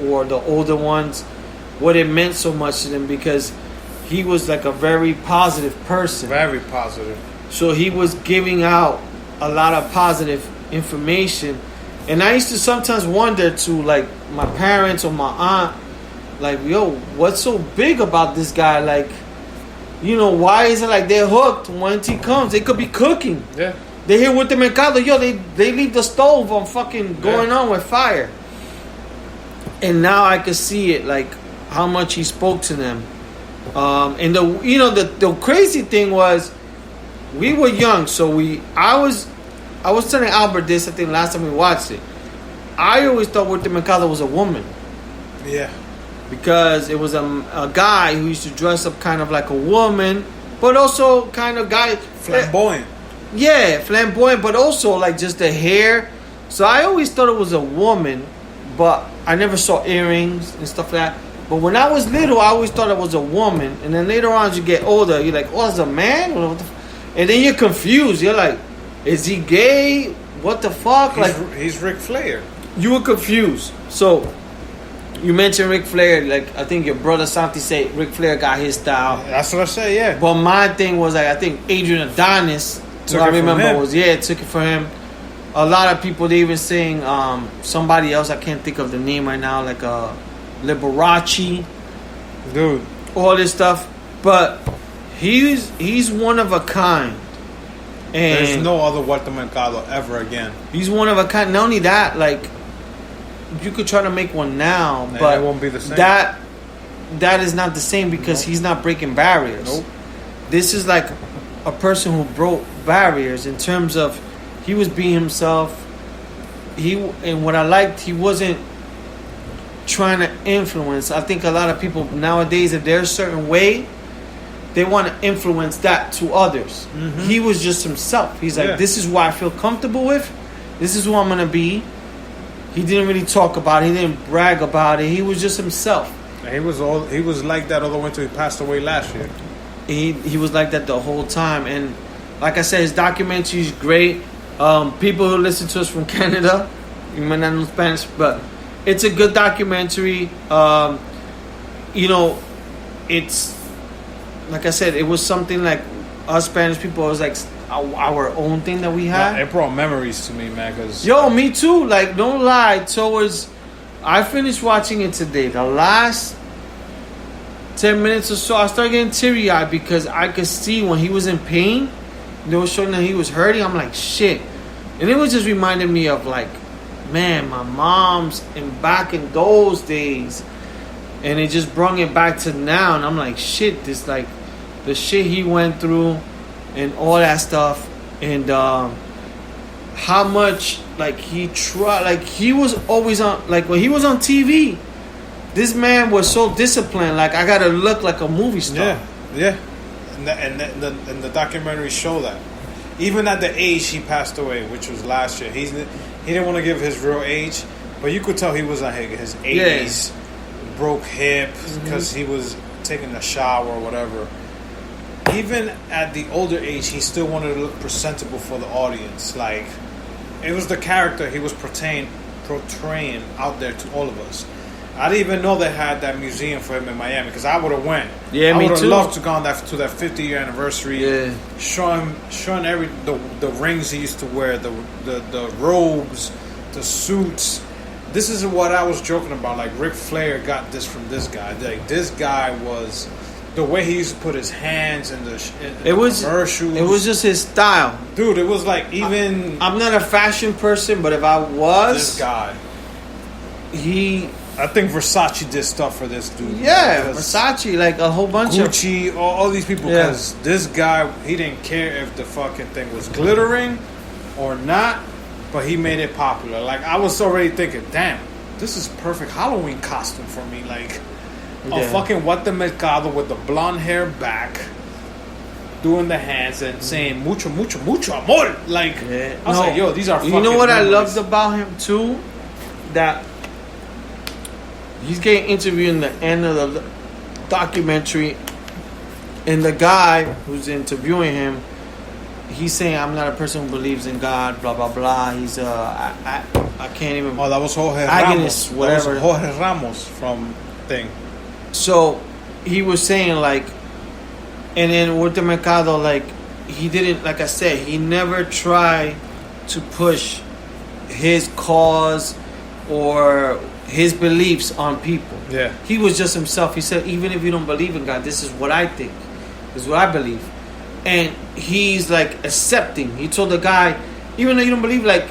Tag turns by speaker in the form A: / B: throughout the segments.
A: or the older ones what it meant so much to them, because he was like a very positive person.
B: Very positive.
A: So he was giving out a lot of positive information. And I used to sometimes wonder to like my parents or my aunt, like, yo, what's so big about this guy? Like, you know, why is it like they're hooked once he comes? They could be cooking.
B: Yeah.
A: They here with the mercado, yo, they leave the stove on fucking going on with fire. And now I can see it, like how much he spoke to them. And the crazy thing was, we were young, so I was telling Albert this, I think last time we watched it. I always thought With the Mercado was a woman.
B: Yeah.
A: Because it was a guy who used to dress up kind of like a woman, but also kind of guy
B: flamboyant.
A: Yeah, flamboyant, but also like just the hair. So I always thought it was a woman, but I never saw earrings and stuff like that. But when I was little, I always thought it was a woman. And then later on, as you get older, you're like, oh, it's a man? And then you're confused. You're like, is he gay? What the fuck?
B: He's Ric Flair.
A: You were confused. So you mentioned Ric Flair. Like, I think your brother Santi said Ric Flair got his style.
B: That's what I say, yeah.
A: But my thing was like, I think Adrian Adonis,
B: took it
A: for him. A lot of people, they even saying somebody else, I can't think of the name right now, like Liberace.
B: Dude.
A: All this stuff. But he's one of a kind. And
B: there's no other Walter Mercado ever again.
A: He's one of a kind. Not only that, like, you could try to make one now,
B: and
A: but
B: it won't be the same.
A: That is not the same, because he's not breaking barriers.
B: Nope.
A: This is like a person who broke barriers in terms of he was being himself. And what I liked, he wasn't trying to influence. I think a lot of people nowadays, if they're a certain way, they want to influence that to others. Mm-hmm. He was just himself. He's like, this is what I feel comfortable with. This is who I'm going to be. He didn't really talk about it. He didn't brag about it. He was just himself.
B: He was like that all the way until he passed away last year.
A: He was like that the whole time. And like I said, his documentary is great. People who listen to us from Canada, you might not know Spanish, but it's a good documentary. It's like I said, it was something like us Spanish people. It was like our own thing that we had.
B: It brought memories to me, man. Cause
A: me too. Like, don't lie. I finished watching it today. The last 10 minutes or so, I started getting teary-eyed because I could see when he was in pain. They were showing that he was hurting. I'm like, shit. And it was just reminding me of, like, man, my mom's back in those days. And it just brought it back to now. And I'm like, shit, this, like, the shit he went through and all that stuff. And how much, like, he tried. Like, he was always on, like, when he was on TV, this man was so disciplined. Like, I got to look like a movie star.
B: Yeah. And the documentary show that. Even at the age he passed away, which was last year, he didn't want to give his real age, but you could tell he was on his 80s, broke hip because he was taking a shower or whatever. Even at the older age, he still wanted to look presentable for the audience. Like, it was the character he was portraying out there to all of us. I didn't even know they had that museum for him in Miami, because I would have went.
A: Yeah, me too.
B: I would have loved to go to that 50-year anniversary. Yeah. Showing the rings he used to wear, the robes, the suits. This is what I was joking about. Like, Ric Flair got this from this guy. Like, this guy was the way he used to put his hands in the commercials.
A: It was just his style,
B: dude. It was like even.
A: I'm not a fashion person, but if I was,
B: this guy, I think Versace did stuff for this dude.
A: Yeah, Versace, like a whole bunch of
B: Gucci, all these people. Because this guy, he didn't care if the fucking thing was glittering or not, but he made it popular. Like, I was already thinking, damn, this is perfect Halloween costume for me. Like, a fucking What the Mercado with the blonde hair back, doing the hands and saying mucho, mucho, mucho amor. Like, I was like, yo, these are fucking.
A: You know what
B: memories.
A: I loved about him too? That he's getting interviewed in the end of the documentary, and the guy who's interviewing him, he's saying, I'm not a person who believes in God, blah, blah, blah. He's I can't even.
B: Oh, that was Jorge
A: Agnes,
B: Ramos.
A: whatever.
B: That was Jorge Ramos from thing.
A: So he was saying like, and then Walter Mercado, like, he didn't, like I said, he never tried to push his cause or his beliefs on people.
B: Yeah.
A: He was just himself. He said, even if you don't believe in God, this is what I think. This is what I believe. And he's like accepting. He told the guy, even though you don't believe, like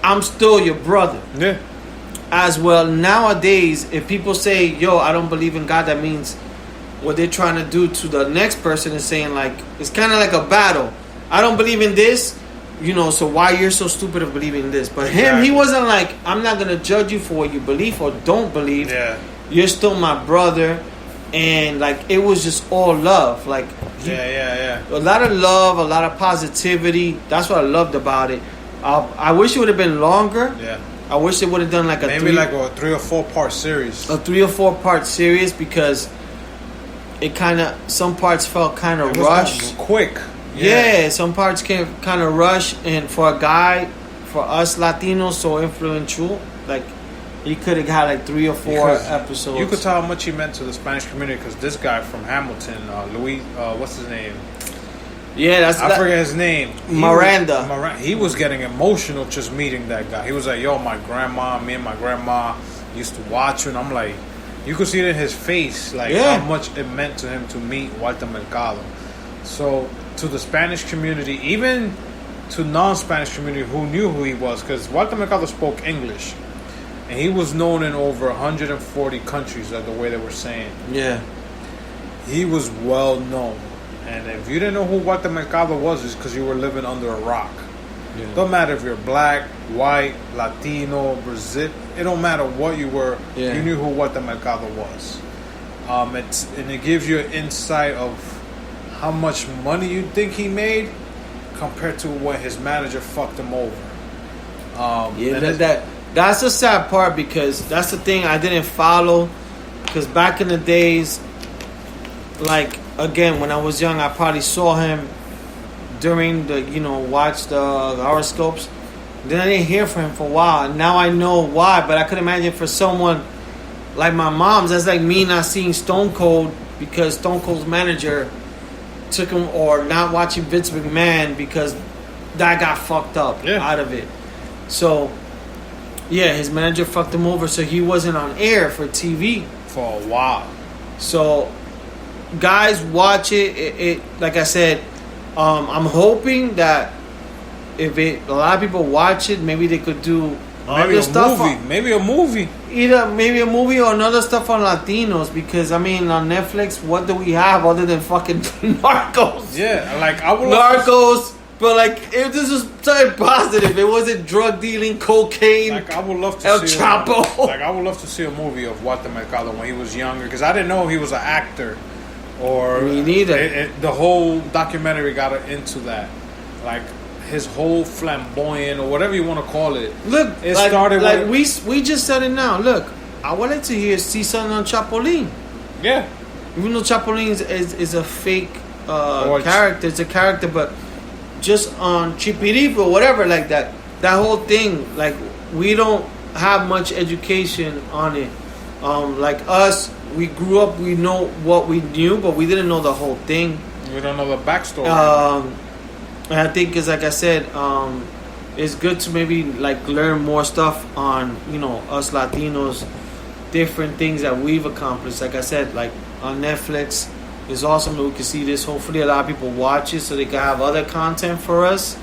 A: I'm still your brother.
B: Yeah.
A: As well, nowadays, if people say, yo, I don't believe in God, that means what they're trying to do to the next person is saying, like, it's kind of like a battle. I don't believe in this, so why you're so stupid of believing this? But him, he wasn't like, I'm not going to judge you for what you believe or don't believe.
B: Yeah.
A: You're still my brother. And, like, it was just all love. Like,
B: yeah.
A: A lot of love, a lot of positivity. That's what I loved about it. I wish it would have been longer.
B: Yeah.
A: I wish they would have done like a
B: maybe like a 3 or 4 part series.
A: A 3 or 4 part series, because it some parts felt kind of rushed.
B: Quick.
A: Yeah, some parts came kind of rushed, and for us Latinos so influential, like he could have had like 3 or 4 episodes.
B: You could tell how much he meant to the Spanish community, because this guy from Hamilton, Luis, what's his name?
A: Yeah,
B: I forget his name.
A: Miranda.
B: He was getting emotional just meeting that guy. He was like, yo, me and my grandma used to watch you. And I'm like, you could see it in his face, like how much it meant to him to meet Walter Mercado. So to the Spanish community, even to non-Spanish community who knew who he was, because Walter Mercado spoke English. And he was known in over 140 countries, like the way they were saying.
A: Yeah.
B: He was well known. And if you didn't know who Walter Mercado was, it's because you were living under a rock. Yeah. Don't matter if you're black, white, Latino, Brazil. It don't matter what you were. Yeah. You knew who Walter Mercado was. It gives you an insight of how much money you think he made compared to when his manager fucked him over.
A: That's a sad part, because that's the thing I didn't follow. Because back in the days, like, again, when I was young, I probably saw him during the, watch the horoscopes. Then I didn't hear from him for a while. And now I know why, but I could imagine for someone like my mom's, that's like me not seeing Stone Cold because Stone Cold's manager took him, or not watching Vince McMahon because that got fucked up out of it. So, yeah, his manager fucked him over, so he wasn't on air for TV
B: for a while.
A: So, guys, watch it. It like I said, I'm hoping that if a lot of people watch it, maybe they could do other stuff.
B: Maybe a movie.
A: Either maybe a movie or another stuff on Latinos, because I mean, on Netflix, what do we have other than fucking Narcos?
B: Yeah, like I would
A: Narcos. But like, if this was something positive, it wasn't drug dealing, cocaine.
B: Like I would love to
A: El Chapo.
B: I would love to see a movie of Walter Mercado when he was younger, because I didn't know he was an actor. Or
A: me neither.
B: The whole documentary got into that, like his whole flamboyant or whatever you want to call it.
A: Look,
B: it started
A: like we just said it now. Look, I wanted to see something on Chapolin.
B: Yeah,
A: even though Chapolin is a fake character, it's a character, but just on Chipirito or whatever, like that whole thing, like we don't have much education on it. Like us, we grew up, we know what we knew, but we didn't know the whole thing.
B: We don't know the backstory.
A: And I think, it's like I said, it's good to maybe like learn more stuff on, us Latinos, different things that we've accomplished. Like I said, like on Netflix, it's awesome that we can see this. Hopefully a lot of people watch it so they can have other content for us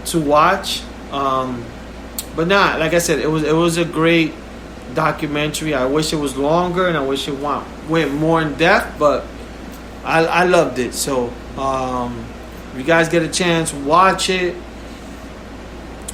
A: to watch. But like I said, it was a great documentary. I wish it was longer, and I wish it went more in depth, but I loved it. So if you guys get a chance, watch it.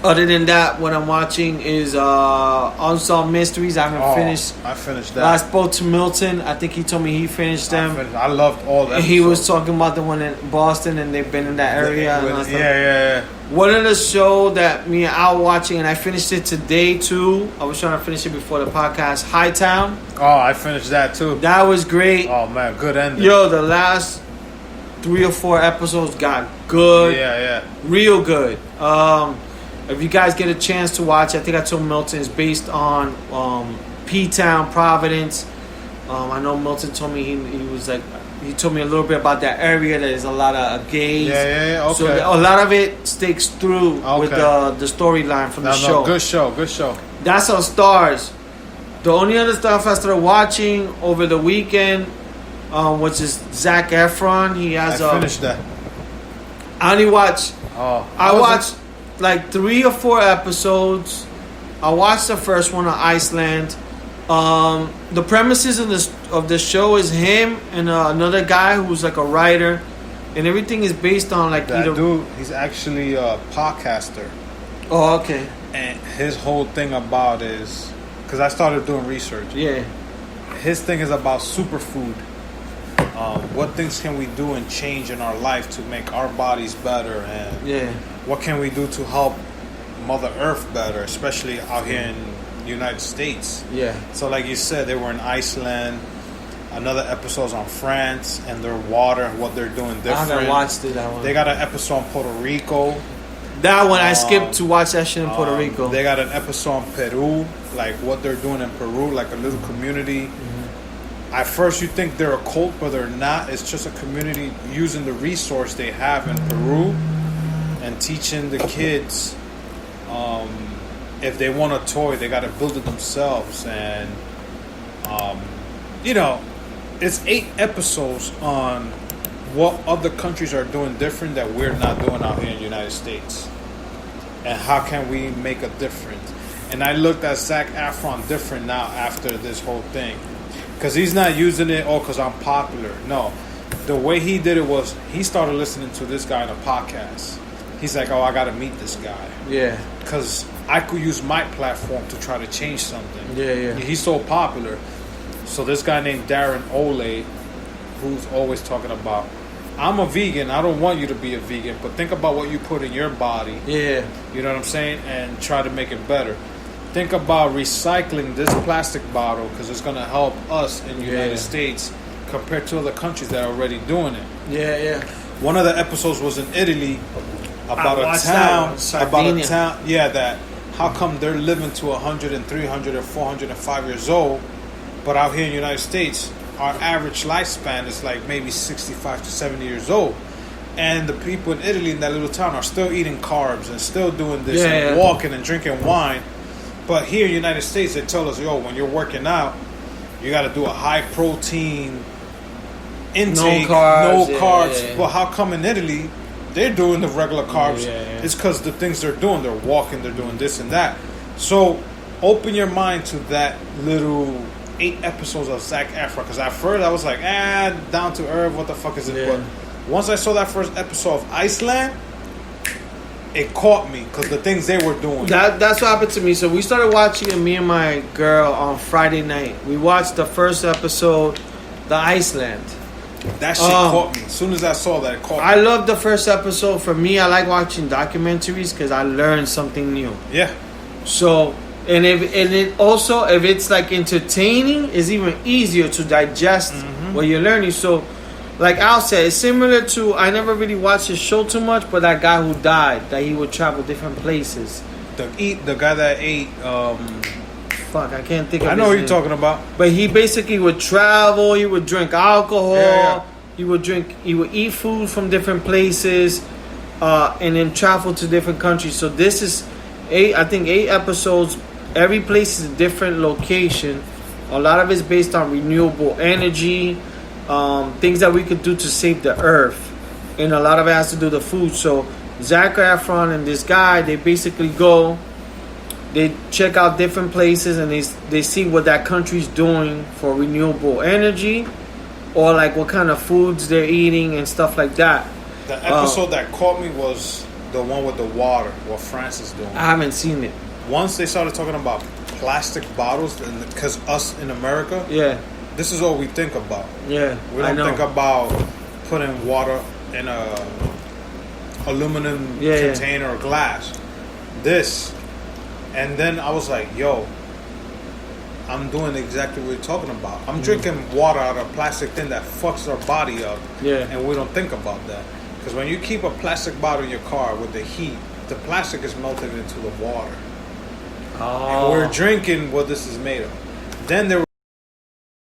A: Other than that, what I'm watching is Unsolved Mysteries. I haven't finished.
B: I finished that.
A: I spoke to Milton. I think he told me he finished them.
B: I loved all that.
A: He was talking about the one in Boston, and they've been in that area.
B: Yeah.
A: One of the show that me and Al watching, and I finished it today too. I was trying to finish it before the podcast. Hightown.
B: Oh, I finished that too.
A: That was great.
B: Oh man, good ending.
A: Yo, the last 3 or 4 episodes got good.
B: Yeah.
A: Real good. If you guys get a chance to watch, I think I told Milton it's based on P-Town, Providence. I know Milton told me he was like, he told me a little bit about that area. There's a lot of gays.
B: Yeah. Okay.
A: So a lot of it sticks through with the storyline from the show.
B: No, good show.
A: That's on Stars. The only other stuff I started watching over the weekend, which is Zac Efron. He has
B: I finished that.
A: I only watched. I watched
B: it?
A: like 3 or 4 episodes. I watched the first one on Iceland. The premises of the show is him and another guy who's like a writer, and everything is based on like
B: that dude. He's actually a podcaster.
A: Oh, okay.
B: And his whole thing about is, because I started doing research.
A: Yeah.
B: His thing is about superfood. What things can we do and change in our life to make our bodies better, and what can we do to help Mother Earth better, especially out here in the United States.
A: Yeah.
B: So like you said, they were in Iceland. Another episode's on France and their water, what they're doing different.
A: I haven't watched it, that one.
B: They got an episode on Puerto Rico.
A: That one, I skipped to watch that shit in Puerto Rico.
B: They got an episode on Peru, like what they're doing in Peru, like a little community. Mm-hmm. At first you think they're a cult, but they're not. It's just a community using the resource they have in Peru and teaching the kids if they want a toy, they got to build it themselves. And, it's 8 episodes on what other countries are doing different that we're not doing out here in the United States. And how can we make a difference? And I looked at Zac Efron different now after this whole thing. Because he's not using it, because I'm popular. No. The way he did it was, he started listening to this guy on a podcast. He's like, I got to meet this guy.
A: Yeah.
B: Because I could use my platform to try to change something.
A: Yeah.
B: He's so popular. So this guy named Darren Ole, who's always talking about, I'm a vegan. I don't want you to be a vegan, but think about what you put in your body.
A: Yeah.
B: You know what I'm saying? And try to make it better. Think about recycling this plastic bottle because it's going to help us in the United States compared to other countries that are already doing it.
A: Yeah.
B: One of the episodes was in Italy about a town. That how come they're living to 100 and 300 or 405 years old, but out here in the United States, our average lifespan is like maybe 65 to 70 years old. And the people in Italy in that little town are still eating carbs and still doing this and walking and drinking wine. But here in the United States, they tell us, when you're working out, you got to do a high protein intake, no carbs. Yeah. But how come in Italy, they're doing the regular carbs? It's because the things they're doing, they're walking, they're doing this and that. So open your mind to that little 8 episodes of Zac Efron. Because at first I was like, down to earth, what the fuck is it?
A: Yeah.
B: But once I saw that first episode of Iceland, it caught me because the things they were doing.
A: That's what happened to me. So we started watching it, me and my girl, on Friday night. We watched the first episode, the Iceland.
B: That shit caught me. As soon as I saw that, it caught me.
A: I love the first episode. For me, I like watching documentaries because I learn something new.
B: Yeah.
A: So, if it's like entertaining, it's even easier to digest what you're learning. So, like Al said, it's similar to, I never really watched his show too much, but that guy who died, that he would travel different places.
B: The guy that ate.
A: Fuck, I can't think of
B: I know who you're talking about.
A: But he basically would travel, he would drink alcohol, he would eat food from different places, and then travel to different countries. So this is 8 episodes. Every place is a different location. A lot of it's based on renewable energy, things that we could do to save the earth. And a lot of it has to do with the food. So Zac Efron and this guy, they basically go, they check out different places and they see what that country's doing for renewable energy, or like what kind of foods they're eating and stuff like that.
B: The episode that caught me was the one with the water, what France is doing.
A: I haven't seen it.
B: Once they started talking about plastic bottles, because us in America, this is all we think about.
A: Yeah,
B: we don't think about putting water in a aluminum container or glass. This. And then I was like, I'm doing exactly what you're talking about. I'm drinking water out of a plastic thing that fucks our body up.
A: Yeah.
B: And we don't think about that. Because when you keep a plastic bottle in your car with the heat, the plastic is melted into the water.
A: Oh.
B: And we're drinking what this is made of. Then there